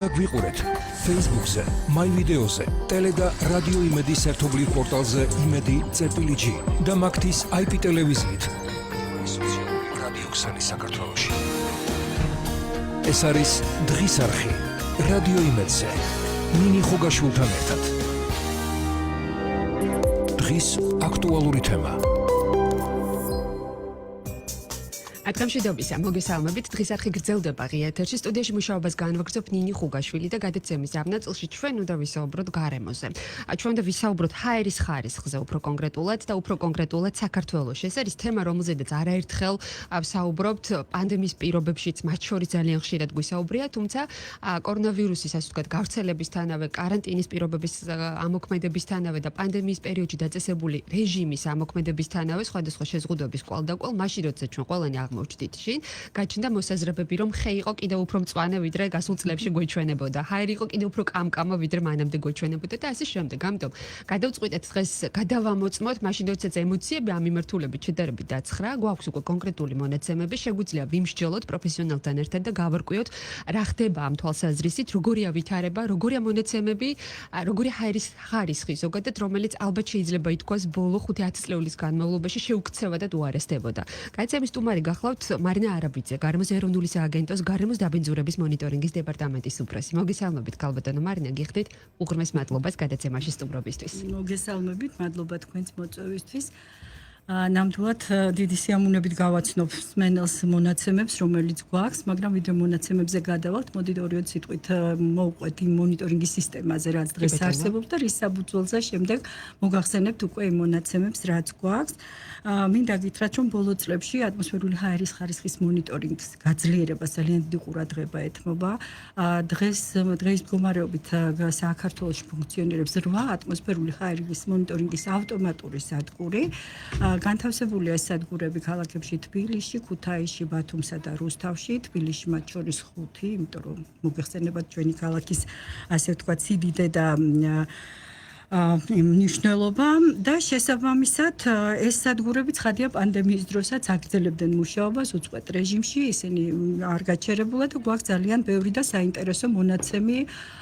გვიყურეთ Facebook-ზე, MyVideo-ზე, Tele და რადიო იმედის ერთობლივ პორტალზე imedi.gi და მაგთის IP ტელევიზიით. რადიო ქსელი საქართველოში. ეს არის დღის არხი, რადიო იმედზე. მინი ხუგაშვილთან ერთად. დღის აქტუალური თემა. Ათგამშვიდობისა, მოგესალმებით. დღის არხი გრძელდება ღია ეთერში. სტუდიაში მუშაობას განვაგრძობ ნინი ხუგაშვილი და გადაცემის ამ ნაწილში ჩვენ უნდა ვისაუბროთ გარემოზე. ჩვენ უნდა ვისაუბროთ ჰაერის ხარისხზე უფრო კონკრეტულად და უფრო კონკრეტულად საქართველოში. ეს არის თემა, რომელზედაც არაერთხელ ვსაუბრობთ პანდემიის პირობებშიც, მათ შორის ძალიან ხშირად გვისაუბრია, თუმცა კორონავირუსის, ასე ვთქვათ, გავრცელებისთანავე, კარანტინის პირობების ამოქმედებისთანავე და პანდემიის პერიოდში დაწესებული რეჟიმის ამოქმედებისთანავე სხვადასხვა შეზღუდვების კვალდაკვალ, მაშინ როცა ჩვენ ყველანი აღმოჩნდით შინ, გაჩნდა მოსაზრებები, რომ ხე იყო კიდევ უფრო მწვანე, ვიდრე გასულ წლებში გვეჩვენებოდა. ჰაერი იყო კიდევ უფრო კამკამა, ვიდრე მანამდე გვეჩვენებოდა და ასე შემდეგ. ამიტომ გადავწყვიტეთ დღეს გადავამოწმოთ, მაშინ როდესაც ემოციები ამ მიმართულებით შედარებით დაცხრა, გვაქვს უკვე კონკრეტული მონაცემები, შეგვიძლია ვიმსჯელოთ პროფესიონალთან ერთად და გავარკვიოთ, რა ხდება ამ თვალსაზრისით, როგორია ვითარება, როგორია მონაცემები, როგორია ჰაერის ხარისხი ზოგადად, რომელიც ალბათ შეიძლება ითქვას ბოლო 5-10 წლების განმავლობაში შეუქცევადად უარესდებოდა. გადაცემის სტუმარი გახლავთ მარინა არაბიძე, გარემოს ეროვნული სააგენტოს გარემოს დაბინძურების მონიტორინგის დეპარტამენტის უფროსი. მოგესალმებით, ქალბატონო მარინა, გიხდით უღრმეს მადლობას გადაცემაში სტუმრობისთვის. მოგესალმებით, მადლობა თქვენს მოწვევისთვის. ნამდვილად დიდი სიამოვნებით გავაცნობ მსმენელს მონაცემებს, რომელიც გვაქვს, მაგრამ ვიდრე მონაცემებზე გადავალთ, მოდით ორივე სიტყვით მოვყვეთ იმ მონიტორინგის სისტემაზე, რაც დღეს არსებობს და რის საფუძველზე შემდეგ მოგახსენებთ უკვე იმ მონაცემებს, რაც გვაქვს. მინდა გითხრათ, რომ ბოლო წლებში ატმოსფერული ჰაერის ხარისხის მონიტორინგის გაძლიერებას ძალიან დიდი ყურადღება ეთმობა. დღეს მდგომარეობით საქართველოში ფუნქციონირებს 8 ატმოსფერული ჰაერის მონიტორინგის ავტომატური სადგური. განთავსებულია ეს სადგურები ქალაქებში თბილისში, ქუთაისში, ბათუმსა და რუსთავში, თბილისში მათ შორის 5, იმიტომ რომ მოგეხსენებათ ჩვენი ქალაქის ასე ვთქვათ სიდიდე და მნიშვნელობა და შესაბამისად ეს სადგურები ცხადია პანდემიის დროსაც აგრძელებდნენ მუშაობას უწყვეტ რეჟიმში, ისინი არ გაჩერებულა და გვაქვს ძალიან ბევრი და საინტერესო მონაცემი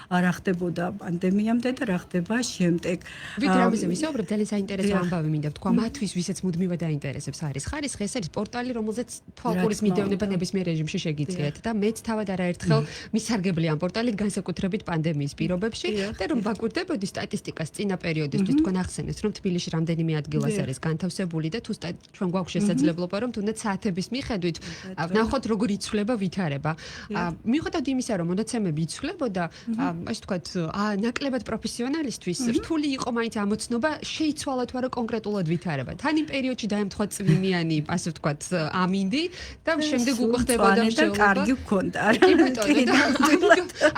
რა ხდებოდა პანდემიამდე და რა ხდება შემდეგ. ვიდრე ამაზე ვისაუბრებ, ძალიან საინტერესო ამბავი მინდა ვთქვა მათთვის, ვისაც მუდმივად აინტერესებს არის ხარისხი, ეს არის პორტალი, რომელზეც თვალყურის მიდევნება ნებისმიერ რეჟიმში შეგიძლიათ და მეც თავად არაერთხელ მისარგებლე ამ პორტალით განსაკუთრებით პანდემიის პირობებში და რომ ვაკვირდებოდი სტატისტიკას წინა პერიოდისთვის თქვენ ახსენეთ, რომ თბილისში რამდენიმე ადგილას არის განთავსებული და თუ ჩვენ გვაქვს შესაძლებლობა, რომ თუნდაც საათების მიხედვით ვნახოთ როგორ იცვლება ვითარება. მიუხედავად იმისა, რომ მონაცემები იცვლებოდა, ასე ვთქვათ, ნაკლებად პროფესიონალისთვის რთული იყო მაინც ამოცნობა შეიცვალა თუ არა კონკრეტულად ვითარება. თან იმ პერიოდში დაემთხვა წვიმიანი, ასე ვთქვათ, ამინდი და შემდეგ უკვე ხდებოდა მსჯელობა. კარგი გქონდა.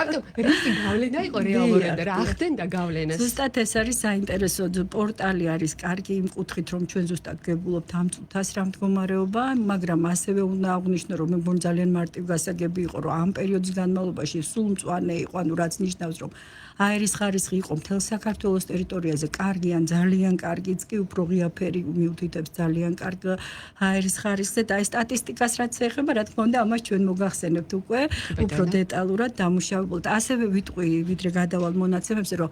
ამიტომ რისი გავლენა იყო რეალურად და რა ახდენდა გავლენას? ზუსტად ეს არის საინტერესო პორტალი არის კარგი იმ კუთხით, რომ ჩვენ ზუსტად გებულობთ ამ წუთას რა მდგომარეობა, მაგრამ ასევე უნდა აღვნიშნო, რომ მე მგონი ძალიან მარტივ გასაგები იყო, რომ ამ პერიოდის განმავლობაში სულ მწვანე იყო, ანუ რაც ნიშნავს, რომ ჰაერის ხარისხი იყო მთელ საქართველოს ტერიტორიაზე კარგი ან ძალიან კარგიც კი უფრო ღიაფერი მიუთითებს ძალიან კარგ ჰაერის ხარისხზე და ეს სტატისტიკას რაც ეხება, რა თქმა უნდა, ამას ჩვენ მოგახსენებთ უკვე უფრო დეტალურად დამუშავებულად. ასევე ვიტყვი, ვიდრე გადავალ მონაცემებზე, რომ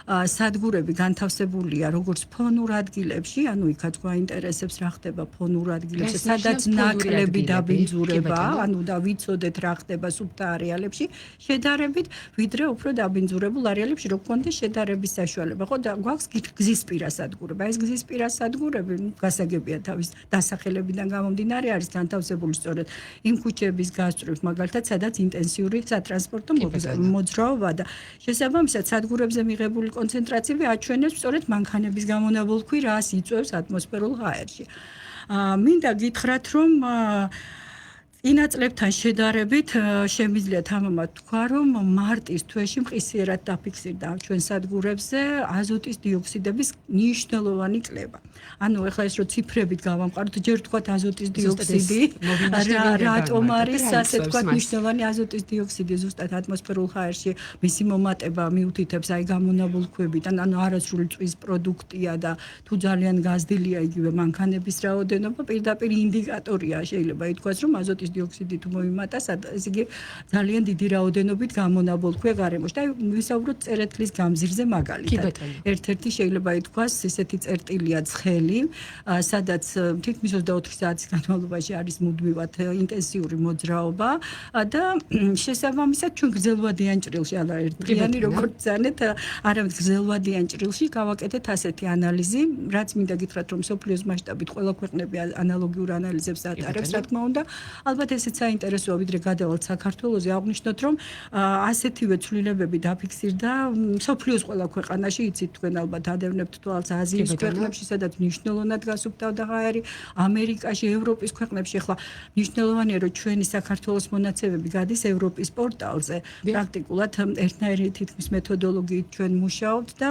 სადგურები განთავსებულია როგორც ფონურ ადგილებში, ანუ იქაც გვაინტერესებს რა ხდება ფონურ ადგილებში, სადაც ნაკლები დაბინძურება, ანუ და ვიცოდეთ რა ხდება სუფთა არეალებში, შედარებით ვიდრე უფრო დაბინძურებულ არეალებში, რო გქონდეს შედარების საშუალება. ხო და გვაქვს გზისპირა სადგურები. ეს გზისპირა სადგურები გასაგებია თავის დასახელებიდან გამომდინარე არის განთავსებული სწორედ იმ ქუჩების გასწვრივ, მაგალითად, სადაც ინტენსიური სატრანსპორტო მოძრაობა და შესაბამისად სადგურებზე მიღებული კონცენტრაციები აჩვენებს სწორედ მანქანების გამონაბოლქვი, რას იწვევს ატმოსფერულ ჰაერში. მინდა გითხრათ, რომ წინა წლებთან შედარებით შემიძლია თამამად თქვა, რომ მარტის თვეში მყისიერად დაფიქსირდა ჩვენ სადგურებზე აზოტის დიოქსიდების მნიშვნელოვანი კლება. ანუ ეხლა ეს რო ციფრებით გავამყაროთ, ჯერ თქვათ აზოტის დიოქსიდი, რატომ არის ასე თქვათ მნიშვნელოვანი აზოტის დიოქსიდი ზუსტად ატმოსფერულ ჰაერში, მისი მომატება მიუთითებს აი გამონაბოლქვებიდან, ანუ არასრული წვის პროდუქტია და თუ ძალიან გაზრდილია იგივე მანქანების რაოდენობა, პირდაპირ ინდიკატორია შეიძლება ითქვას, რომ აზოტის აზოტის დიოქსიდი თუ მოიმატა, ესე იგი ძალიან დიდი რაოდენობით გამონაბოლქვია გარემოში. და ვისაუბროთ წერეთლის გამზირზე მაგალითად. ერთ-ერთი შეიძლება ითქვას ესეთი წერტილია ცხელი, სადაც თითქმის 24 საათის განმავლობაში არის მუდმივად ინტენსიური მოძრაობა და შესაბამისად ჩვენ გრძელვადიან ჭრილში, არა ერთდღიანი როგორც ძანეთ, არამედ გრძელვადიან ჭრილში გავაკეთეთ ასეთი ანალიზი, რაც მინდა გითხრათ, რომ სოფლიოს მასშტაბით ყველა ქვეყნები ანალოგიურ ანალიზებს ატარებს, რა თქმა უნდა. ალბათ ესეც საინტერესოა, ვიდრე გადავალთ საქართველოზე, აღვნიშნოთ, რომ ასეთივე ცვლილებები დაფიქსირდა სოფლიოს ყველა ქვეყანაში, იცით თქვენ ალბათ ადევნებთ თვალს აზიის ქვეყნებში, სადაც მნიშვნელოვნად გასუფთავდა ჰაერი, ამერიკაში, ევროპის ქვეყნებში. ახლა მნიშვნელოვანია, რომ ჩვენი საქართველოს მონაცემები გადის ევროპის პორტალზე. პრაქტიკულად ერთნაირი თითქმის მეთოდოლოგიით ჩვენ მუშაობთ და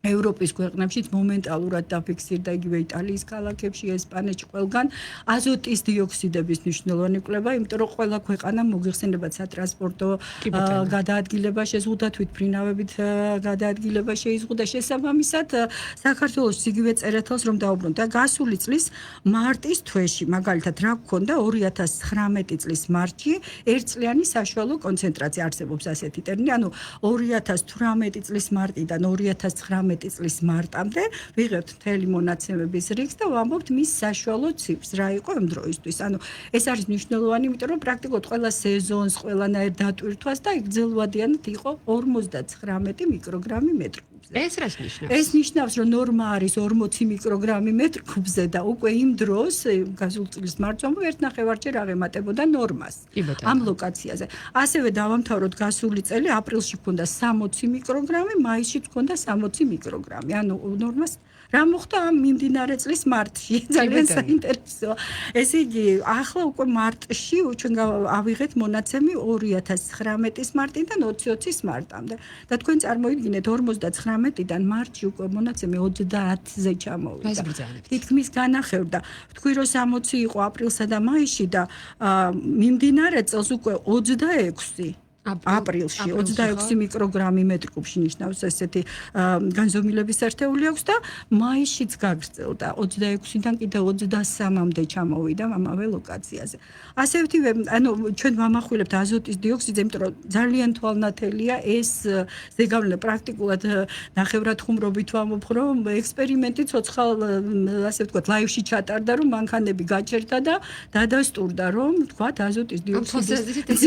ევროპის ქვეყნებშიც მომენტალურად დაფიქსირდა იგივე იტალიის ქალაქებში, ესპანეთში ყველგან აზოტის დიოქსიდების მნიშვნელოვანი კვლევა, იმიტომ რომ ყველა ქვეყანამ მოიხსენებათ სატრანსპორტო გადაადგილება შეზღუდა, თვითმფრინავებით გადაადგილება შეიზღუდა. შესაბამისად, საქართველოს იგივე წერეთელს რომ დაუბრუნდ და გასული წლის მარტის თვეში, მაგალითად, რა გქონდა 2019 წლის მარტში ერთწლიანი საშუალო კონცენტრაცია არსებობს ასეთი ტერმინი, ანუ 2018 წლის მარტიდან 2019 წლის მარტამდე ვიღებთ მთელი მონაცემების რიგს და ვამბობთ მის საშუალო ციფრს, რა იყო ამ დროისთვის. ანუ ეს არის მნიშვნელოვანი, იმიტომ რომ პრაქტიკულად ყველა სეზონს, ყველანაირ დატვირთვას და გრძელვადიანად იყო 59 მიკროგრამი მეტр კუბზე. ეს რას ნიშნავს? ეს ნიშნავს, რომ ნორმა არის 40 მიკროგრამი მეტр კუბზე და უკვე იმ დროს გასულ წლის მარტს ვამბობ, ერთ ნახევარჯერ აღემატებოდა ნორმას ამ ლოკაციაზე. ასევე დავამთავროთ გასული წელი, აპრილში გქონდა 60 მიკროგრამი, მაისში გქონდა 60 მიკროგრამი. ანუ ნორმას რა მოხდა ამ მიმდინარე წლის მარტში? ძალიან საინტერესოა. ესე იგი, ახლა უკვე მარტში ჩვენ ავიღეთ მონაცემი 2019 მარტიდან 2020 მარტამდე. და თქვენ წარმოიდგინეთ 59-დან მარტში უკვე მონაცემი 30-ზე ჩამოვიდა. თითქმის განახევდა. თქვი რომ 60 იყო აპრილსა და მაისში და მიმდინარე წელს უკვე 26 აპრილში 26 მიკროგრამი მეტр კუბში ნიშნავს ესეთი განზომილების ერთეული აქვს და მაისშიც გაგრძელდა 26-დან კიდე 23-მდე ჩამოვიდა ამავე ლოკაციაზე. ასეთივე, ანუ ჩვენ ვამახვილებთ აზოტის დიოქსიდს, იმიტომ რომ ძალიან თვალნათელია ეს ზეგავლენა პრაქტიკულად ნახევრად ხუმრობით ვამბობ, რომ ექსპერიმენტი ცოცხალ ასე ვთქვათ, ლაივში ჩატარდა, რომ მანქანები გაჩერდა და დადასტურდა, რომ ვთქვათ აზოტის დიოქსიდის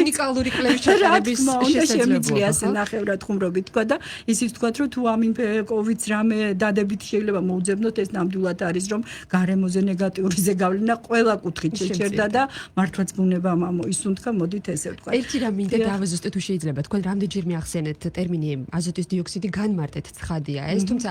უნიკალური ჩატარების შესაძლებლობა ასე ნახევრად ხუმრობით თქვა და ისიც თქვათ რომ თუ ამ კოვიდს რამე დადებით შეიძლება მოუძებნოთ ეს ნამდვილად არის რომ გარემოზე ნეგატიური ზეგავლენა ყველა კუთხით შეჩერდა და მართლაც ბუნებამ ამოისუნთქა მოდით ესე ვთქვა. ერთი რამ მინდა დავაზუსტეთ თუ შეიძლება თქვენ რამდენჯერ მიახსენეთ ტერმინი აზოტის დიოქსიდი განმარტეთ ცხადია ეს თუმცა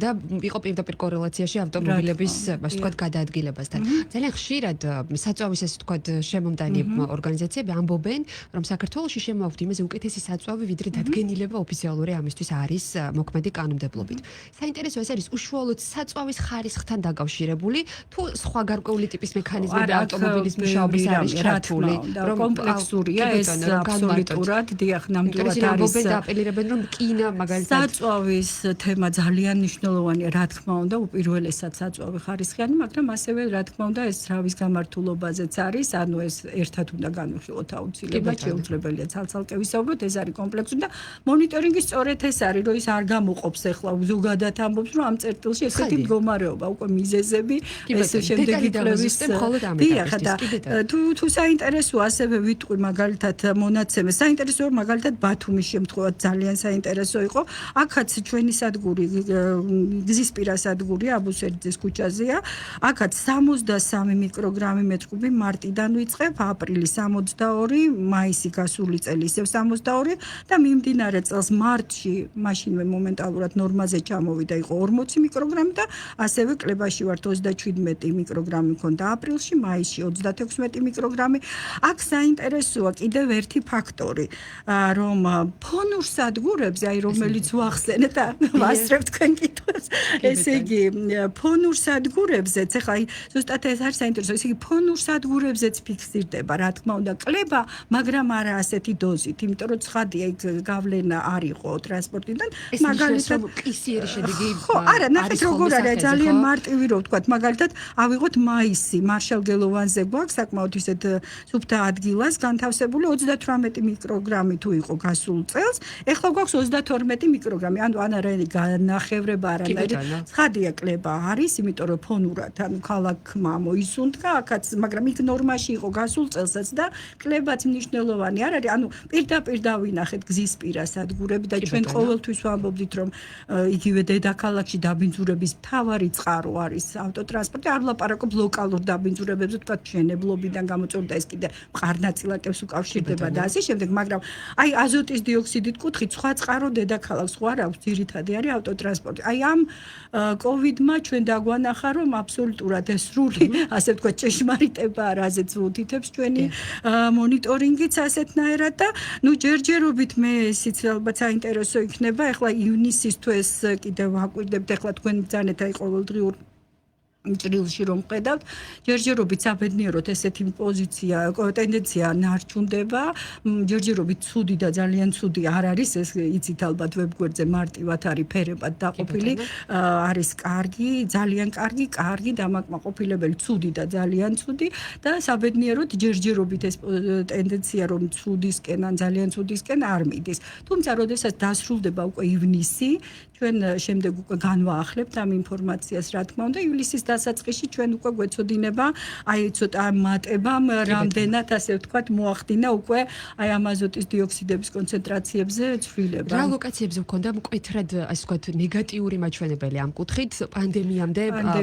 და იყო პირდაპირ კორელაციაში ავტომობილების ასე ვთქვათ გადაადგილებასთან. ძალიან ხშირად საწვავის ასე ვთქვათ შემომტანი ორგანიზაციები ამბობენ რომ საქართველოში შემოვაქვთ იმაზე უკეთესი საწვავი ვიდრე დადგენილება ოფიციალური ამისთვის არის მოქმედი კანონმდებლობით. საინტერესო ეს არის უშუალოდ საწვავის ხარისხთან დაკავშირებული თუ სხვა გარკვეული ტიპის მექანიზმები ავტომობილის მუშაობის არის ჩართული რომ კომპლექსურია ეს აბსოლუტურად დიახ ნამდვილად არის და აპელირებენ რომ კინა მაგალითად საწვავის თემა ძალიან მნიშვნელოვანია რა თქმა უნდა უპირველესად საწვავი ხარისხიანი მაგრამ ასევე რა თქმა უნდა ეს ზრავის გამართულობაზეც არის ანუ ეს ერთად უნდა განვიხილოთ აუცილებლად შეუძლებელია ცალ-ცალკე ვისაუბროთ ეს არის კომპლექსური და მონიტორინგი სწორედ ეს არის რომ ის არ გამოყოფს ახლა ზოგადად ამბობს რომ ამ წერტილში ესეთი მდგომარეობა უკვე მიზეზები ეს შემდეგი კვლევის დიახ და თუ საინტერესოა ასევე ვიტყვი მაგალითად მონაცემე საინტერესოა მაგალითად ბათუმის შემთხვევა ძალიან საინტერესო იყო აქაც ჩვენი სადგური გზისპირა სადგური აბუსერიძის ქუჩაზეა აქაც 63 მიკროგრამი მეტр კუბი მარტიდან ვიწყებ აპრილის 62 მაისი გასული წელი ისევ 62 და მიმდინარე წელს მარტში მაშინვე მომენტალურად ნორმაზე ჩამოვიდა იყო 40 მიკროგრამი და ასევე კლებაში ვართ 37 მიკროგრამი მქონდა აპრილში მაისში 36 მიკროგრამი აქ საინტერესოა კიდევ ერთი ფაქტორი რომ ფონურ სადგურებზე აი რომელიც ვახსენეთ და ვასწრებ თქვენ კითხვებს ესე იგი ფონურ სადგურებზეც ახლა აი ზუსტად ეს არის საინტერესო ესე იგი ფონურ სადგურებზეც ფიქსირდება რა თქმა უნდა კლება მაგრამ არა ასეთი დოზით, იმიტომ რომ ცხადია იქ გავლენა არ იყო ტრანსპორტიდან, მაგალითად კისიერი შედეგი ხო, არა, ნახეთ როგორ არის ძალიან მარტივი რო ვთქვათ, მაგალითად ავიღოთ მაისი, მარშალგელოვანზე გვაქვს საკმაოდ ისეთ სუფთა ადგილას განთავსებული 38 მიკროგრამი თუ იყო გასულ წელს, ეხლა გვაქვს 32 მიკროგრამი, ანუ ანარაელი განახევრება არანაირი ცხადია კლება არის, იმიტომ რომ ფონურად ანუ ქალაქმა მოისუნთქა აქაც, მაგრამ იქ ნორმაში იყო გასულ წელსაც და კლებაც მნიშვნელოვანი არ არის, ანუ პირდაპირ დავინახეთ გზის პირა სადგურები და ჩვენ ყოველთვის ვამბობდით რომ იგივე დედაქალაქში დაბინძურების მთავარი წყარო არის ავტოტრანსპორტი, არ ვლაპარაკობ ლოკალურ დაბინძურებებზე, თქვათ მშენებლობიდან გამოწვევდა ეს კიდე მყარნაწილაკებს უკავშირდება და ასე შემდეგ, მაგრამ აი აზოტის დიოქსიდით კუთხით სხვა წყარო დედაქალაქს ხო არ აქვს, ძირითადი არის ავტოტრანსპორტი. აი ამ კოვიდმა ჩვენ დაგვანახა რომ აბსოლუტურად ეს სრული, ასე ვთქვათ, ჭეშმარიტება რაზეც ვუთითებს ჩვენი მონიტორინგიც ასეთნაირად და ნუ ჯერჯერობით მე ისიც ალბათ საინტერესო იქნება, ეხლა ივნისის თუ ეს კიდევ ვაკვირდებთ, ეხლა თქვენ ბრძანეთ აი ყოველდღიურ ჭრილში რომ ხედავთ, ჯერჯერობით საბედნიეროდ ესეთი პოზიცია, ტენდენცია ნარჩუნდება, ჯერჯერობით ცუდი და ძალიან ცუდი არ არის, ეს იცით ალბათ ვებგვერდზე მარტივად არის ფერებად დაყოფილი, არის კარგი, ძალიან კარგი, დამაკმაყოფილებელი, ცუდი და ძალიან ცუდი და საბედნიეროდ ჯერჯერობით ეს ტენდენცია რომ ცუდისკენ ან ძალიან ცუდისკენ არ მიდის. თუმცა როდესაც დასრულდება უკვე ივნისი, ჩვენ შემდეგ უკვე განვაახლებთ ამ ინფორმაციას, რა თქმა უნდა, ივლისის დასაწყისში ჩვენ უკვე გვეცოდინება, აი ცოტა მატებამ რამდენად ასე ვთქვათ მოახდინა უკვე აი ამ აზოტის დიოქსიდების კონცენტრაციებზე ცვლილება. რა ლოკაციებზე გქონდა მკვეთრად ასე ვთქვათ ნეგატიური მაჩვენებელი ამ კუთხით პანდემიამდე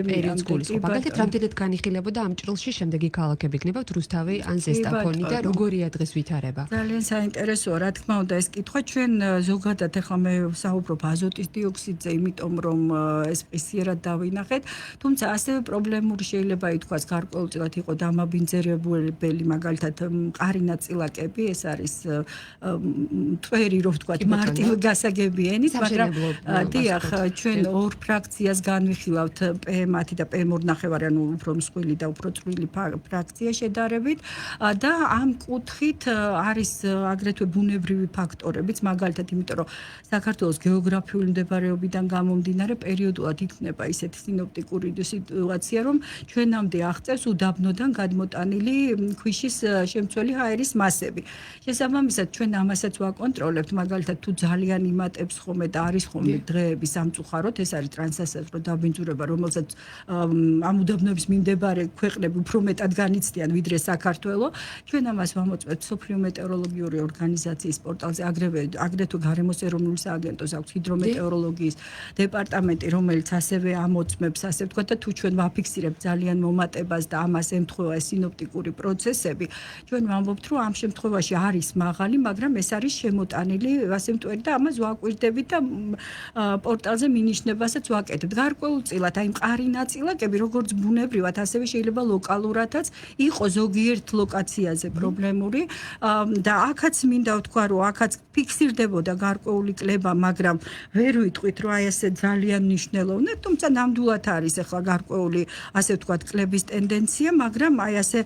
პერიოდს გულისხმობ. მაგალითად რამდენად განიხილებოდა ამ ჭრილში შემდეგი ქალაქები გნებავთ რუსთავი ან ზესტაფონი და როგორია დღეს ვითარება? ძალიან საინტერესოა, რა თქმა უნდა ეს კითხვა ჩვენ ზოგადად ახლა მე ვსაუბრობ აზოტის დიოქსიდზე, იმიტომ რომ ეს პისიერად დავინახეთ, თუმცა ასევე პრობლემური შეიძლება ითქვას გარკვეულწილად იყო დამაბინძურებლები, მაგალითად მყარი ნაწილაკები, ეს არის წვერი რო ვთქვათ მარტივ გასაგებიენით, მაგრამ დიახ, ჩვენ ორ ფრაქციას განვიხილავთ PM10 და PM2.5, ანუ უფრო მსხვილი და უფრო წვრილი ფრაქცია შედარებით და ამ კუთხით არის აგრეთვე ბუნებრივი ფაქტორებიც, მაგალითად, იმიტომ რომ საქართველოს გეოგრაფიული მდებარეობიდან გამომდინარე პერიოდულად იქნება ისეთი სინოპტიკური სიტუაცია, რომ ჩვენამდე აღწევს უდაბნოდან გადმოტანილი ქვიშის შემცველი ჰაერის მასები. შესაბამისად, ჩვენ ამასაც ვაკონტროლებთ, მაგალითად, თუ ძალიან იმატებს ხოლმე და არის ხოლმე დღეები სამწუხაროდ, ეს არის ტრანსასაზღვრო დაბინძურება, რომელსაც ამ უდაბნოების მიმდებარე ქვეყნები უფრო მეტად განიცდიან, ვიდრე საქართველო. ჩვენ ამას ვამოწმებთ სოფლიო მეტეოროლოგიური ორგანიზაციის პორტალზე, აგრეთვე გარემოს ეროვნული სააგენტოს აქვს ჰიდრომეტეოროლოგიის დეპარტამენტი, რომელიც ასევე ამოწმებს, ასე ვთქვათ, და თუ ჩვენ ვაფიქსირებთ ძალიან მომატებას და ამას ემთხვევა სინოპტიკური პროცესები, ჩვენ ვამბობთ, რომ ამ შემთხვევაში არის მაღალი, მაგრამ ეს არის შემოტანილი ასე მტვერი და ამას ვაკვირდებით და პორტალზე მინიშნებასაც ვაკეთებთ. გარკვეულწილად აი მყარი ნაწილაკები, როგორც ბუნებრივად, ასევე შეიძლება ლოკალურადაც იყო ზოგიერთ ლოკაციაზე პრობლემური და აქაც მინდა ვთქვა, რომ აქაც ფიქსირდებოდა გარკვეული კლება, მაგრამ ვერ ვიტყვით, რომ აი ესე ძალიან მნიშვნელოვნად, თუმცა ნამდვილად არის ახლა გარკვეული, ასე ვთქვათ, კლების ტენდენცია, მაგრამ აი ასე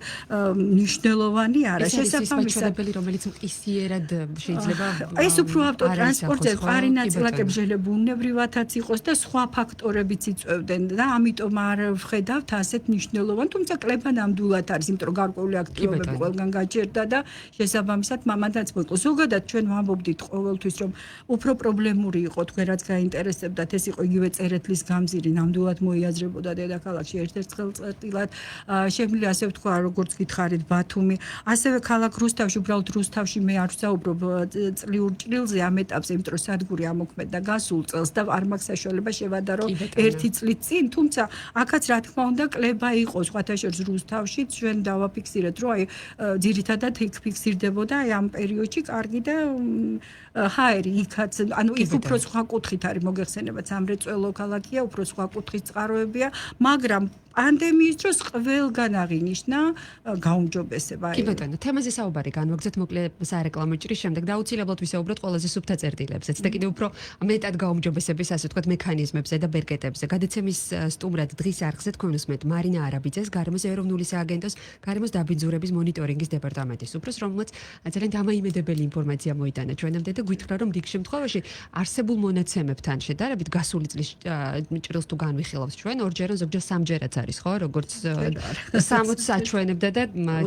მნიშვნელოვანი არა. შესაბამისად, რომელიც მყისიერად შეიძლება ეს უფრო ავტოტრანსპორტზე მყარი ნაწილაკები შეიძლება ბუნებრივადაც იყოს და სხვა ფაქტორებიც იწვევდნენ და ამიტომ არ ვხედავთ ასეთ მნიშვნელოვან, თუმცა კლება ნამდვილად არის, იმიტომ რომ გარკვეული აქტივობები ყველგან გაჭირდა და შესაბამისად მამადაც მოიყო. ზოგადად ჩვენ ვამბობდით ყოველთვის, რომ უფრო პრობლემური იყო თქვენ რაც გაინტერესებდათ, ეს იყო იგივე წერეთლის გამზირი, ნამდვილად მოიაზრებოდა დედაქალაქში ერთ-ერთ ხელწერტილად. შეგვიძლია ასე ვთქვა, როგორც გითხარით, ბათუმი, ასევე ქალაქ რუსთავში, უბრალოდ რუსთავში მე არ ვსაუბრობ წლიურ ჭრილზე ამ ეტაპზე, იმიტომ რომ სადგური ამოქმედდა გასულ წელს და არ მაქვს საშუალება შევადარო ერთი წლის წინ, თუმცა აქაც რა თქმა უნდა კლება იყო, სხვათა შორის რუსთავში ჩვენ დავაფიქსირეთ, რომ აი ძირითადად იქ ფიქსირდებოდა აი ამ პერიოდში კარგი და ჰაერი იქაც, ანუ იქ უფრო სხვა კუთხით არის მოგეხსენებათ, სამრეწველო ქალაქია, უფრო სხვა კუთხის წყაროებია, მაგრამ პანდემიის დროს ყველგან აღინიშნა გაუმჯობესება. კი ბატონო, თემაზე საუბარი განვაგრძოთ მოკლე სარეკლამო ჭრის შემდეგ და აუცილებლად ვისაუბროთ ყველაზე სუფთა წერტილებზეც და კიდევ უფრო მეტად გაუმჯობესების ასე ვთქვათ მექანიზმებზე და ბერკეტებზე. გადაცემის სტუმრად დღის არხზე თქვენ უსმენთ მარინა არაბიძეს, გარემოს ეროვნული სააგენტოს გარემოს დაბინძურების მონიტორინგის დეპარტამენტის უფროს, რომელმაც ძალიან დამაიმედებელი ინფორმაცია მოიტანა ჩვენამდე და გითხრა, რომ რიგ შემთხვევაში არსებულ მონაცემებთან შედარებით გასული წლის ჭრილს თუ განვიხილავს ჩვენ ორჯერ, ზოგჯერ სამჯერაც არის, ხო, როგორც 60 საჩვენებდა და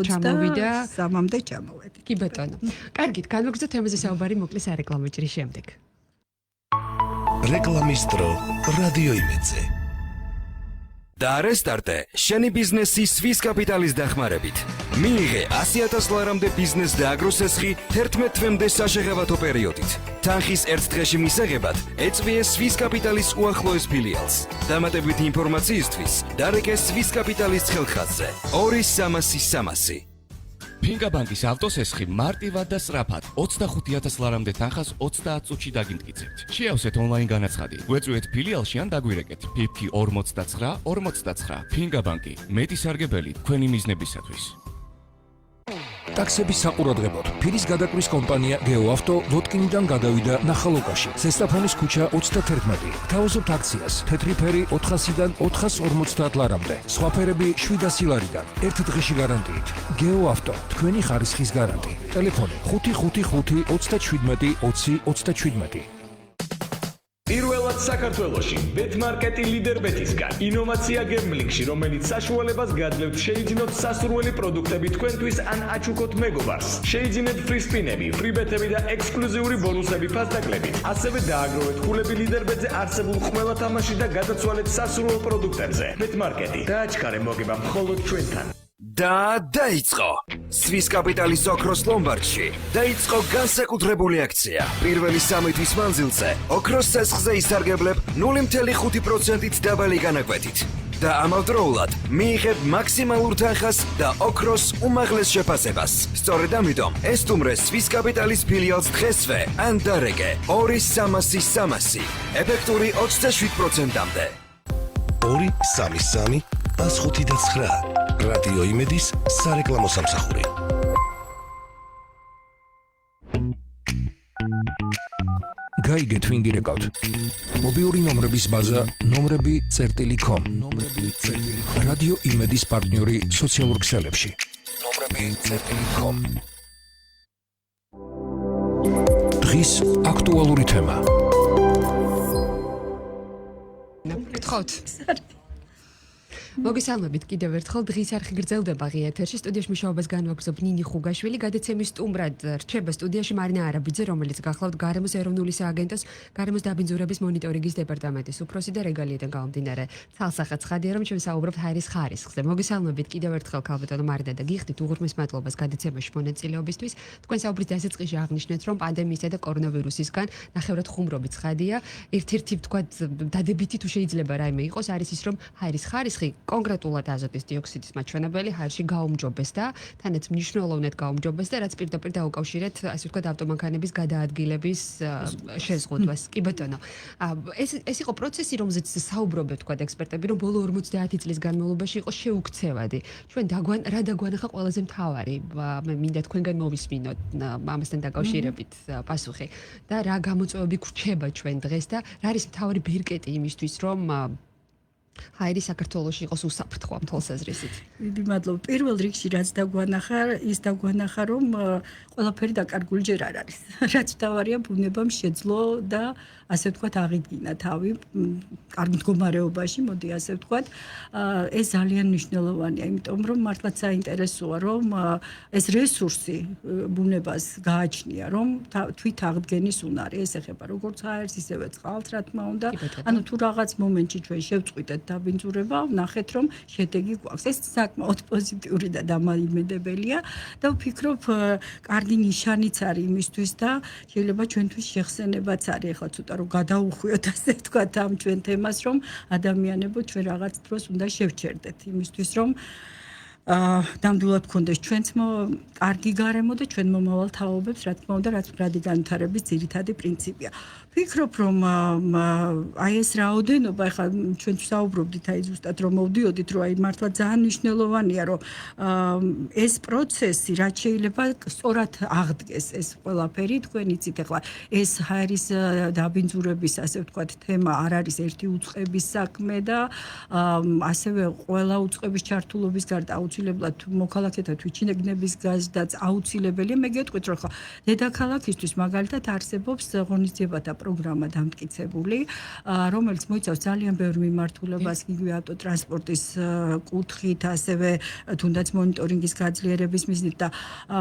ჩამოვიდა 3-მდე ჩამოვედი. კი ბატონო. კარგით, განვაგრძოთ თემაზე საუბარი მოკლე სარეკლამო ჭრის შემდეგ. რეკლამის დრო რადიო იმედზე. და რესტარტე შენი ბიზნესი სვის კაპიტალის დახმარებით. მიიღე 100,000 ლარამდე ბიზნეს და აგროსესხი 11 თვემდე საშეღავათო პერიოდით. თანხის ერთ დღეში მისაღებად ეწვიე სვის კაპიტალის უახლოეს ფილიალს. დამატებითი ინფორმაციისთვის დარეკე სვის კაპიტალის ხელხაზზე 2300. ფინკა ბანკის ავტოსესხი მარტივად და სწრაფად 25,000 ლარამდე თანხას 30 წუთში დაგიმტკიცებთ. შეავსეთ ონლაინ განაცხადი. გვეწვიეთ ფილიალში ან დაგვირეკეთ PIP 49 ფინკა ბანკი. მეტი სარგებელი თქვენი მიზნებისათვის. ტაქსების საყურადღებოდ ფირის გადაკვრის კომპანია გეოავტო ლოტკინიდან გადავიდა ნახალოკაში. ზესტაფონის ქუჩა 31. თავაზობთ აქციას თეთრი ფერი 400-დან 450 ლარამდე. სხვა ფერები 700 ლარიდან. ერთ დღეში გარანტიით. გეოავტო, თქვენი ხარისხის გარანტი. ტელეფონი 555 37 20 37. პირველად საქართველოში ბეთმარკეტი ლიდერ ბეთისგან ინოვაცია გემბლინგში, რომელიც საშუალებას გაძლევთ შეიძინოთ სასურველი პროდუქტები თქვენთვის ან აჩუქოთ მეგობარს. შეიძინეთ ფრისპინები, ფრიბეთები და ექსკლუზიური ბონუსები ფასდაკლებით. ასევე დააგროვეთ ხულები ლიდერ ბეთზე არსებულ ყველა თამაში და გადაცვალეთ სასურველ პროდუქტებზე. ბეთმარკეტი დააჩქარე მოგება მხოლოდ ჩვენთან. და დაიწყო სვის კაპიტალის ოქროს ლომბარდში დაიწყო განსაკუთრებული აქცია. პირველი 3 თვის მანძილზე ოქროს სესხზე ისარგებლებ 0.5%-ით დაბალი განაკვეთით და ამავდროულად მიიღებ მაქსიმალურ თანხას და ოქროს უმაღლეს შეფასებას. სწორედ ამიტომ ესტუმრე სვის კაპიტალის ფილიალს დღესვე ან დარეკე 2300 ეფექტური 27%-მდე. 233 159 რადიო იმედის სარეკლამო სამსახური. გაიგეთ ვინ გირეკავთ. მობილური ნომრების ბაზა nomrebi.com. რადიო იმედის პარტნიორი სოციალურ ქსელებში. nomrebi.com. დღის აქტუალური თემა. გთხოვთ. მოგესალმებით კიდევ ერთხელ დღის არხი გრძელდება ღია ეთერში სტუდიაში მუშაობას განვაგრძობ ნინი ხუგაშვილი გადაცემის სტუმრად რჩება სტუდიაში მარინა არაბიძე რომელიც გახლავთ გარემოს ეროვნული სააგენტოს გარემოს დაბინძურების მონიტორინგის დეპარტამენტის უფროსი და რეგალიიდან გამომდინარე ცალსახად ცხადია რომ ჩვენ საუბრობთ ჰაერის ხარისხზე მოგესალმებით კიდევ ერთხელ ქალბატონო მარინა და გიხდით უღრმეს მადლობას გადაცემაში მონაწილეობისთვის თქვენ საუბრის დასაწყისში აღნიშნეთ რომ პანდემიისა და კორონავირუსისგან ნახევრად ხუმრობი ცხადია ერთ-ერთი ვთქვათ დადებითი თუ შეიძლება რაიმე იყოს არის ის რომ ჰაერის ხარისხი კონკრეტულად აზოტის დიოქსიდის მაჩვენებელი ჰაერში გაუმჯობესდა, თანაც მნიშვნელოვნად გაუმჯობესდა, რაც პირდაპირ დაუკავშირეთ, ასე ვთქვათ, ავტომანქანების გადაადგილების შეზღუდვას. კი ბატონო. ეს იყო პროცესი, რომელზეც საუბრობენ ვთქვათ ექსპერტები, რომ ბოლო 50 წლის განმავლობაში იყო შეუქცევადი. ჩვენ რა დაგვანახა ყველაზე მთავარი, მე მინდა თქვენგან მოვისმინოთ ამასთან დაკავშირებით პასუხი და რა გამოწვევები გვრჩება ჩვენ დღეს და რა არის მთავარი ბერკეტი იმისთვის, რომ ჰაერი საქართველოში იყოს უსაფრთხო ამ თვალსაზრისით. დიდი მადლობა. პირველ რიგში რაც დაგვანახა, რომ ყველაფერი დაკარგული ჯერ არ არის. რაც მთავარია ბუნებამ შეძლო და ასე ვთქვათ აღიდგინა თავი კარგ მდგომარეობაში, მოდი ასე ვთქვათ. ეს ძალიან მნიშვნელოვანია, იმიტომ რომ მართლაც საინტერესოა, რომ ეს რესურსი ბუნებას გააჩნია, რომ თვით აღდგენის უნარი ეს ეხება როგორც ჰაერს, ისევე წყალს, რა თქმა უნდა. ანუ თუ რაღაც მომენტში ჩვენ შევწყვიტეთ დაბინძურება, ვნახეთ რომ შედეგი გვაქვს. ეს საკმაოდ პოზიტიური და დამაიმედებელია და ვფიქრობ კარგი ნიშანიც არის იმისთვის და შეიძლება ჩვენთვის შეხსენებაც არის ახლა ცოტა რომ გადაუხვიოთ ასე ვთქვათ ამ ჩვენ თემას რომ ადამიანებო ჩვენ რაღაც დროს უნდა შევჩერდეთ იმისთვის რომ ნამდვილად გქონდეს ჩვენც კარგი გარემო და ჩვენ მომავალ თაობებს, რა თქმა უნდა, რაც მდგრადი განვითარების ძირითადი პრინციპია. ვფიქრობ, რომ აი ეს რაოდენობა, ახლა ჩვენ ვსაუბრობდით აი ზუსტად რომ მოვდიოდით, რომ აი მართლა ძალიან მნიშვნელოვანია, რომ ეს პროცესი რაც შეიძლება სწორად აღდგეს ეს ყველაფერი, თქვენ იცით, ახლა ეს ჰაერის დაბინძურების, ასე ვთქვათ, თემა არ არის ერთი უწყების საქმე და ასევე ყველა უწყების ჩართულობის გარდა აუცილებლად მოქალაქეთა თვითშინეგნების გაზდაც აუცილებელია. მე გეტყვით, რომ ხა დედაქალაქისთვის მაგალითად არსებობს ღონისძიებათა პროგრამა დამტკიცებული, რომელიც მოიცავს ძალიან ბევრ მიმართულებას, იგივე ავტოტრანსპორტის კუთხით, ასევე თუნდაც მონიტორინგის გაძლიერების მიზნით და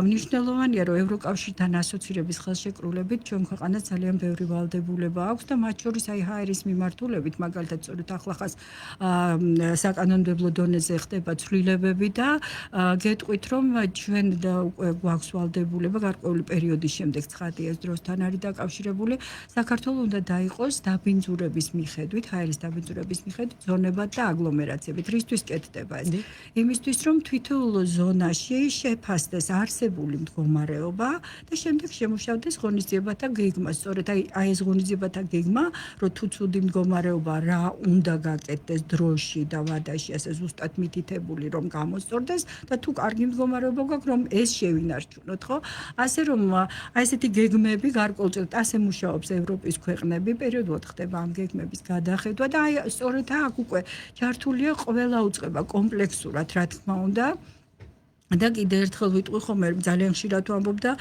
მნიშვნელოვანია, რომ ევროკავშირთან ასოცირების ხელშეკრულებით ჩვენ ქვეყანას ძალიან ბევრი ვალდებულება აქვს და მათ შორის აი ჰაერის მიმართულებით, მაგალითად სწორედ ახლახას საკანონმდებლო დონეზე ხდება ცვლილებები და გეტყვით, რომ ჩვენ უკვე გვაქვს ვალდებულება გარკვეული პერიოდის შემდეგ ცხადია ეს დროსთან არის დაკავშირებული. საქართველოს უნდა დაიყოს დაბინძურების მიხედვით, ჰაერის დაბინძურების მიხედვით ზონებად და აგლომერაციებით. რისთვის კეთდება ეს? იმისთვის, რომ თითოეულ ზონაში შეფასდეს არსებული მდგომარეობა და შემდეგ შემუშავდეს ღონისძიებათა გეგმა. სწორედ აი ეს ღონისძიებათა გეგმა, რომ თუ ცუდი მდგომარეობა რა უნდა გაკეთდეს დროში და ვადაში, ასე ზუსტად მითითებული, რომ გამოსწორდეს და თუ კარგი მდგომარეობა გვაქვს, რომ ეს შევინარჩუნოთ, ხო? ასე რომ აი ესეთი გეგმები გარკვეულწილად ასე მუშაობს ევროპის ქვეყნები, პერიოდულად ხდება ამ გეგმების გადახედვა და აი სწორედ აქ უკვე ჩართულია ყველა უწყება კომპლექსურად, რა თქმა უნდა. და კიდე ერთხელ ვიტყვი ხომ ძალიან ხშირად ვამბობ და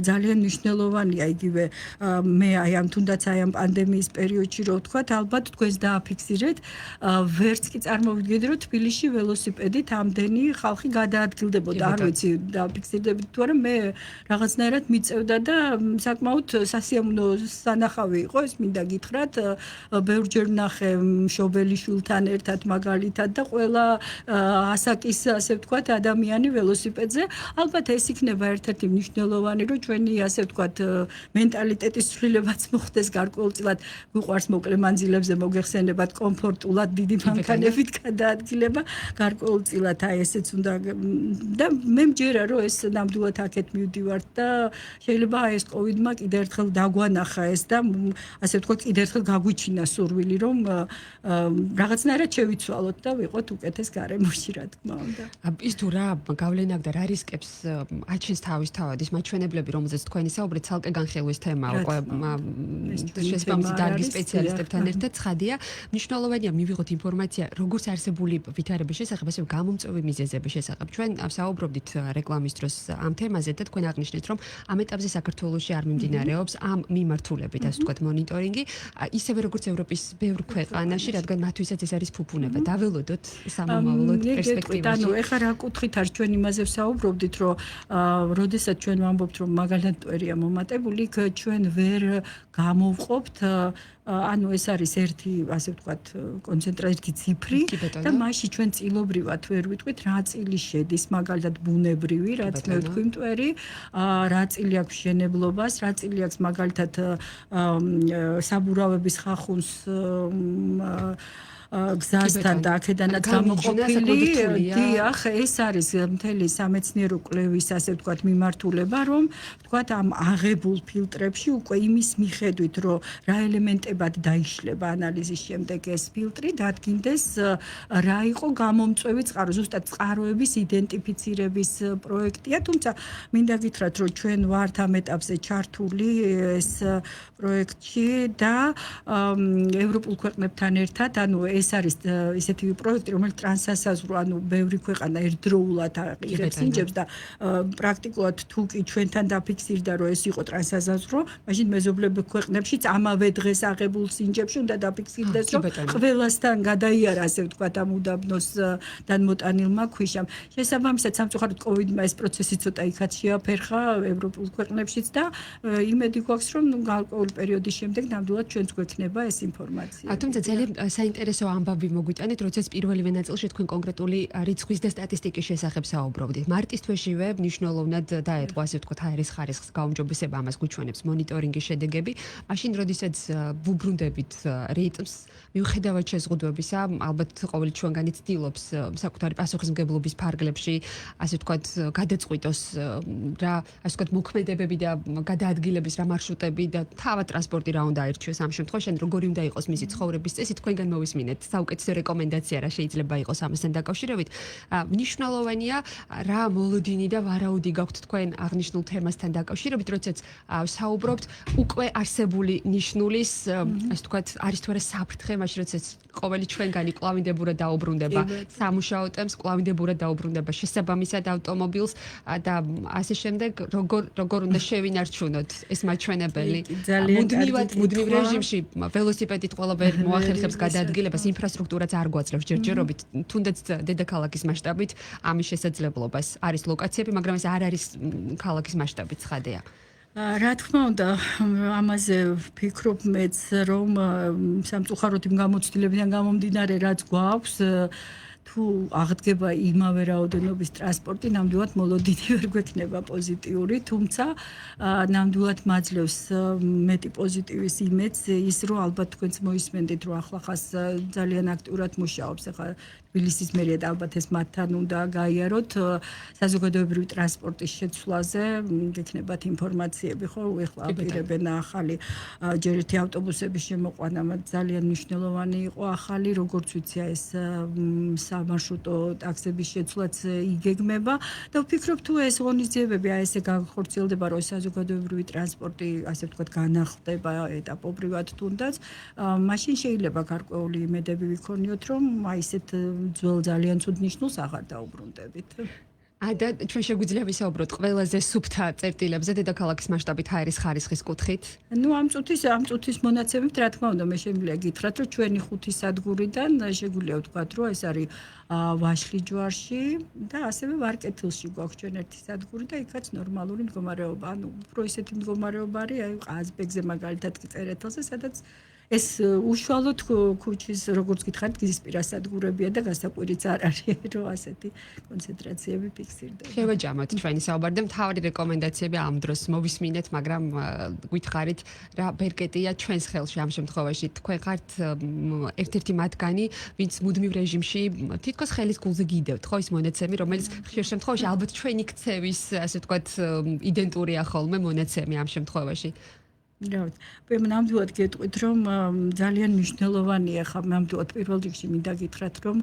ძალიან მნიშვნელოვანია იგივე მე აი ამ თუნდაც აი ამ პანდემიის პერიოდში რო ვთქვათ, ალბათ თქვენს დააფიქსირეთ, ვერც კი წარმოვიდგენთ, რომ თბილისში ველოსიპედით ამდენი ხალხი გადაადგილდებოდა. არ ვიცი დააფიქსირდებით თუ არა, მე რაღაცნაირად მიწევდა და საკმაოდ სასიამოვნო სანახავი იყო, ეს მინდა გითხრათ, ბევრჯერ ვნახე მშობელი შვილთან ერთად მაგალითად და ყველა ასაკის, ასე ვთქვათ, ადამიანი ველოსიპედზე. ალბათ ეს იქნება ერთ-ერთი მნიშვნელოვანი, რომ ჩვენი, ასე ვთქვათ, მენტალიტეტის ცვლილებაც მოხდეს გარკვეულწილად, გვიყვარს მოკლე მანძილებზე მოგეხსენებათ კომფორტულად დიდი მანქანებით გადაადგილება, გარკვეულწილად აი ესეც უნდა და მე მჯერა, რომ ეს ნამდვილად აქეთ მივდივართ და შეიძლება აი ეს კოვიდმა კიდე ერთხელ დაგვანახა ეს და ასე ვთქვათ, კიდე ერთხელ გაგვიჩინა სურვილი, რომ რაღაცნაირად შევიცვალოთ და ვიყოთ უკეთეს გარემოში, რა თქმა უნდა. ის თუ რა გავლენა აქვს და რა რისკებს აჩენს თავისთავად ის მაჩვენებლები, რომელზეც თქვენი საუბრით, ცალკე განხილვის თემა უკვე შესაბამისი დარგის სპეციალისტებთან ერთად ცხადია. მნიშვნელოვანია მივიღოთ ინფორმაცია როგორც არსებული ვითარების შესახებ, ასევე გამომწვევი მიზეზების შესახებ. ჩვენ საუბრობდით რეკლამის დროს ამ თემაზე და თქვენ აღნიშნეთ, რომ ამ ეტაპზე საქართველოში არ მიმდინარეობს ამ მიმართულებით, ასე ვთქვათ, მონიტორინგი, ისევე როგორც ევროპის ბევრ ქვეყანაში, რადგან მათთვისაც ეს არის ფუფუნება. დაველოდოთ სამომავლოდ პერსპექტივაში. ეხლა რა კუთხით არის ჩვენ იმაზე ვსაუბრობდით, რომ როდესაც ჩვენ ვამბობთ, რომ მაგალითად ტვერია მომატებული, ჩვენ ვერ გამოვყოფთ ანუ ეს არის ერთი, ასე ვთქვათ, კონცენტრაციის ციფრი და მასში ჩვენ წილობრივად ვერ ვიტყვით რა წილი შედის, მაგალითად ბუნებრივი, რაც მე ვთქვი მტვერი, რა წილი აქვს მშენებლობას, რა წილი აქვს მაგალითად საბურავების ხახუნს გზასთან და აქედანაც გამოყოფილი. დიახ, ეს არის მთელი სამეცნიერო კვლევის, ასე ვთქვათ, მიმართულება, რომ ვთქვათ, ამ აღებულ ფილტრებში უკვე იმის მიხედვით, რომ რა ელემენტებად დაიშლება ანალიზის შემდეგ ეს ფილტრი, დადგინდეს რა იყო გამომწვევი წყარო, ზუსტად წყაროების იდენტიფიცირების პროექტია, თუმცა მინდა გითხრათ, რომ ჩვენ ვართ ამ ეტაპზე ჩართული ეს პროექტში და ევროპულ ქვეყნებთან ერთად, ანუ ეს არის ისეთი პროექტი, რომელიც ტრანსასაზღვრო, ანუ ბევრი ქვეყანა ერთდროულად აიღებს სინჯებს და პრაქტიკულად თუ კი ჩვენთან დაფიქსირდა, რომ ეს იყო ტრანსასაზღვრო, მაშინ მეზობლები ქვეყნებშიც ამავე დღეს აღებულ სინჯებში უნდა დაფიქსირდეს, რომ ყველასთან გადაიარა, ასე ვთქვათ, ამ უდაბნოსთან მოტანილმა ქვიშამ. შესაბამისად, სამწუხაროდ კოვიდმა ეს პროცესი ცოტა იქაც შეაფერხა ევროპულ ქვეყნებშიც და იმედი გვაქვს, რომ გარკვეული პერიოდის შემდეგ ნამდვილად ჩვენც გვექნება ეს ინფორმაცია. თუმცა ძალიან საინტერესო ამბავი მოგვიტანეთ, როდესაც პირველივე ნაწილში თქვენ კონკრეტული რიცხვის და სტატისტიკის შესახებ საუბრობდით. მარტის თვეშივე მნიშვნელოვნად დაეთყო, ასე ვთქვათ, ჰაერის ხარისხის გაუმჯობესება, ამას გვიჩვენებს მონიტორინგის შედეგები. მაშინ, როდესაც ვუბრუნდებით რიტმს, მიუხედავად შეზღუდვებისა, ალბათ ყოველი ჩვენგანი ცდილობს საკუთარი პასუხისმგებლობის ფარგლებში, ასე ვთქვათ, გადაწყვიტოს რა, ასე ვთქვათ, მოქმედებები და გადაადგილების რა მარშრუტები და თავად ტრანსპორტი რა უნდა აირჩიოს ამ შემთხვევაში, როგორი უნდა იყოს მისი ცხოვრების წესი, თქვენგან მოვისმინეთ საუკეთესო რეკომენდაცია რა შეიძლება იყოს ამასთან დაკავშირებით. მნიშვნელოვანია რა მოლოდინი და ვარაუდი გაქვთ თქვენ აღნიშნულ თემასთან დაკავშირებით, როდესაც საუბრობთ უკვე არსებული ნიშნულის, ასე ვთქვათ, არის თუ არა საფრთხე, მაშინ როდესაც ყოველი ჩვენგანი კლავინდებურად დაუბრუნდება სამუშაო ტემპს, კლავინდებურად დაუბრუნდება შესაბამისად ავტომობილს და ასე შემდეგ, როგორ უნდა შევინარჩუნოთ ეს მაჩვენებელი. მუდმივ რეჟიმში ველოსიპედით ყველა ვერ მოახერხებს გადაადგილებას, ინფრასტრუქტურაც არ გვაძლევს ჯერჯერობით, თუნდაც დედაქალაქის მასშტაბით ამის შესაძლებლობას. არის ლოკაციები, მაგრამ ეს არ არის ქალაქის მასშტაბით ცხადია. რა თქმა უნდა, ამაზე ვფიქრობ მეც, რომ სამწუხაროდ იმ გამოცდილებიდან გამომდინარე, რაც გვაქვს, თუ აღდგება იმავე რაოდენობის ტრანსპორტი, ნამდვილად მოლოდინი ვერ გვექნება პოზიტიური, თუმცა ნამდვილად მაძლევს მეტი პოზიტივის იმედს ის, რომ ალბათ თქვენც მოისმენდით, რომ ახლახას ძალიან აქტიურად მუშაობს, ახლა თბილისის მერია და ალბათ ეს მათთან უნდა გაიაროთ საზოგადოებრივი ტრანსპორტის შეცვლაზე, გექნებათ ინფორმაციები, ხო, ეხლა აპირებენ ახალი ჯერ ერთი ავტობუსების შემოყვანა, ძალიან მნიშვნელოვანი იყო ახალი, როგორც ვიცი, ეს სამარშრუტო ტაქსების შეცვლაც იგეგმება და ვფიქრობ, თუ ეს ღონისძიებები აი ესე განხორციელდება, რომ საზოგადოებრივი ტრანსპორტი, ასე ვთქვათ, განახლდება ეტაპობრივად თუნდაც, მაშინ შეიძლება გარკვეული იმედები ვიქონიოთ, რომ აი ესეთ ძველ ძალიან ცუდ ნიშნულს აღარ დაუბრუნდებით. და ჩვენ შეგვიძლია ვისაუბროთ ყველაზე სუფთა წერტილებზე დედაქალაქის მასშტაბით ჰაერის ხარისხის კუთხით. ნუ ამ წუთის მონაცემებით, რა თქმა უნდა, მე შემიძლია გითხრათ, რომ ჩვენი ხუთი სადგურიდან შეგვიძლია ვთქვათ, რომ ეს არის ვაშლიჯვარში და ასევე ვარკეთილში გვაქვს ჩვენ ერთი სადგური და იქაც ნორმალური მდგომარეობა. ანუ უფრო ისეთი მდგომარეობა არის, აი ყაზბეგზე მაგალითად წერეთელზე, სადაც ეს უშუალოდ ქუჩის, როგორც გითხარით, გზისპირა სადგურებია და გასაკვირიც არ არის, რომ ასეთი კონცენტრაციები ფიქსირდება. შევაჯამოთ ჩვენი საუბარი და მთავარი რეკომენდაციები ამ დროს მოვისმინეთ, მაგრამ გითხარით რა ბერკეტია ჩვენს ხელში ამ შემთხვევაში. თქვენ ხართ ერთ-ერთი მათგანი, ვინც მუდმივ რეჟიმში თითქოს ხელის გულზე გიდევთ, ხო, ის მონაცემი, რომელიც ხშირ შემთხვევაში ალბათ ჩვენი ქცევის, ასე ვთქვათ, იდენტურია ხოლმე მონაცემი ამ შემთხვევაში. მე ნამდვილად გეტყვით, რომ ძალიან მნიშვნელოვანია ხა ნამდვილად პირველ რიგში მინდა გითხრათ, რომ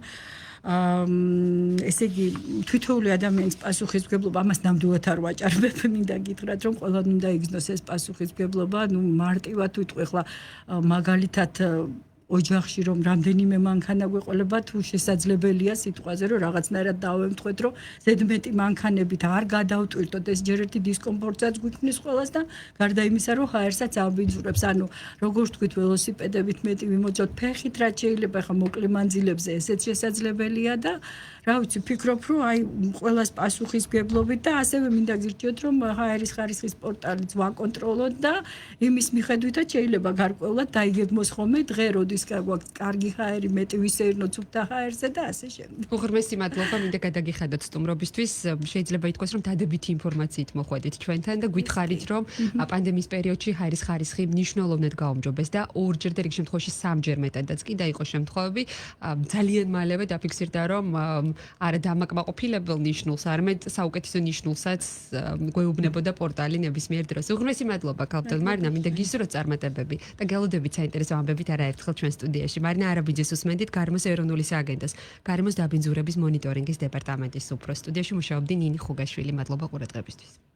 ესე იგი თვითოული ადამიანის პასუხისმგებლობა ამას ნამდვილად არ ვაჭარბებ, მინდა გითხრათ, რომ ყველამ უნდა იგრძნოს ეს პასუხისმგებლობა, ნუ მარტივად ვიტყვი ხლა მაგალითად ოჯახში რომ რამდენიმე მანქანა გვეყოლება თუ შესაძლებელია სიტყვაზე რომ რაღაცნაირად დავემთხვეთ რომ ზედმეტი მანქანებით არ გადავტვირთოთ ეს ჯერ ერთი დისკომფორტსაც გვიქმნის ყველას და გარდა იმისა რომ ჰაერსაც ამბინძურებს ანუ როგორც თქვით ველოსიპედებით მეტი ვიმოძოთ ფეხით რაც შეიძლება ხა მოკლე მანძილებზე ესეც შესაძლებელია და რა ვიცი ფიქრობ რომ აი ყველას პასუხისმგებლობით და ასევე მინდა გირჩიოთ რომ ჰაერის ხარისხის პორტალიც ვაკონტროლოთ და იმის მიხედვითაც შეიძლება გარკვეულად დაიგეგმოს ხოლმე დღე როდის გაგვაქვს კარგი ჰაერი მეტი ვისეირნოთ სუფთა ჰაერზე და ასე შემდეგ. უღრმესი მადლობა მინდა გადაგიხადოთ სტუმრობისთვის. შეიძლება ითქვას რომ დადებითი ინფორმაციით მოხვედით ჩვენთან და გითხარით რომ პანდემიის პერიოდში ჰაერის ხარისხი მნიშვნელოვნად გაუმჯობეს და ორჯერ და რიგ შემთხვევაში სამჯერ მეტადაც კი და იყო შემთხვევები ძალიან მალევე დაფიქსირდა რომ არა დამაკმაყოფილებელ ნიშნულს, არამედ საუკეთესო ნიშნულსაც გვეუბნებოდა პორტალი ნებისმიერ დროს. უღრმესი მადლობა ქალბატონ მარინა, მინდა გისურვოთ წარმატებები და გელოდებით საინტერესო ამბებით არაერთხელ ჩვენ სტუდიაში. მარინა არაბიძეს უსმენდით გარემოს ეროვნული სააგენტოს გარემოს დაბინძურების მონიტორინგის დეპარტამენტის უფროს. სტუდიაში მუშაობდი ნინი ხუგაშვილი. მადლობა ყურადღებისთვის.